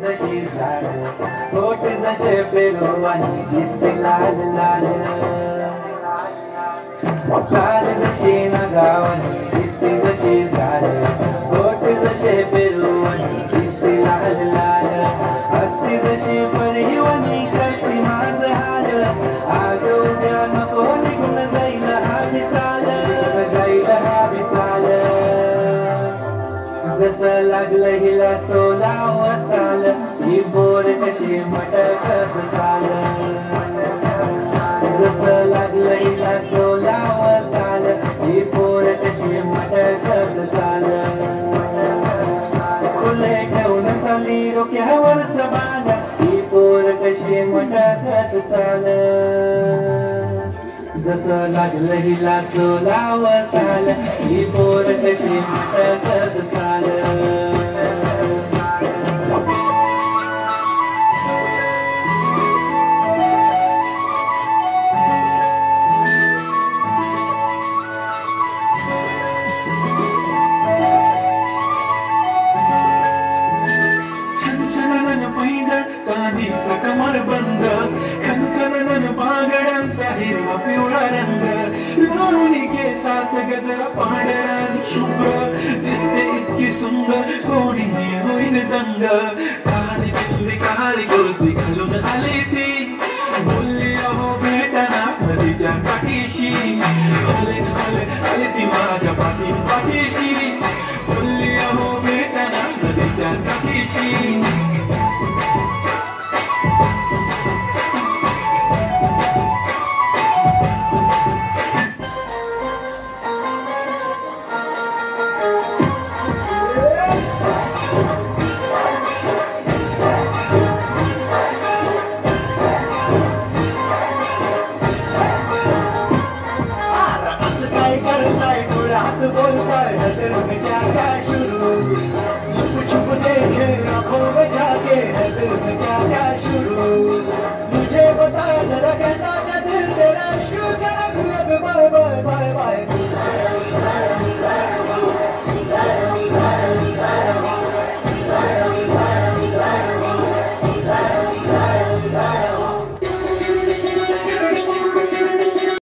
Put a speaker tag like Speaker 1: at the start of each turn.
Speaker 1: जशी झाड होठ जसे पेरू आणि दिसते लाल लाल चाल जशी नगावणी दिसते जशी झाड होठ जसे पेरू आणि दिसते लाल लाल हसते जशी परिवणी कशी माझ हाल आज उद्या नको निघून जाईल हा विसाल जसं लागलं हिला सोलाव चाल ही बोर कशी मटकत चाल जसं लागलं हिला सोलाव चाल ही बोर कशी मटकत चाल फुले घेऊन चाली डोक्यावरच बाग ही बोर कशी मटकत चाल जसं लागलं हिला सोलाव चाल ही बोर कशी मटकत चाल चांदीचा कमर बंद खनखनन बागड्यांचा हिरवा पिवळा रंग लोणी केसात गजरा पांढरा शुभ्र दिसते इतकी सुंदर कोणीही होईल दंग काळी बिल्ली काळी गोलती घालून आली ती बोलली अहो भेटना नदीच्या काठीशी आले आले आले ती माझ्या पाठीशी बोलली अहो भेटना नदीच्या काठीशी बोलता है नजर में क्या क्या शुरू छुप छुप देखे आंखों में जाके नजर में क्या क्या शुरू मुझे बता जरा कैसा दिल तेरा शुरू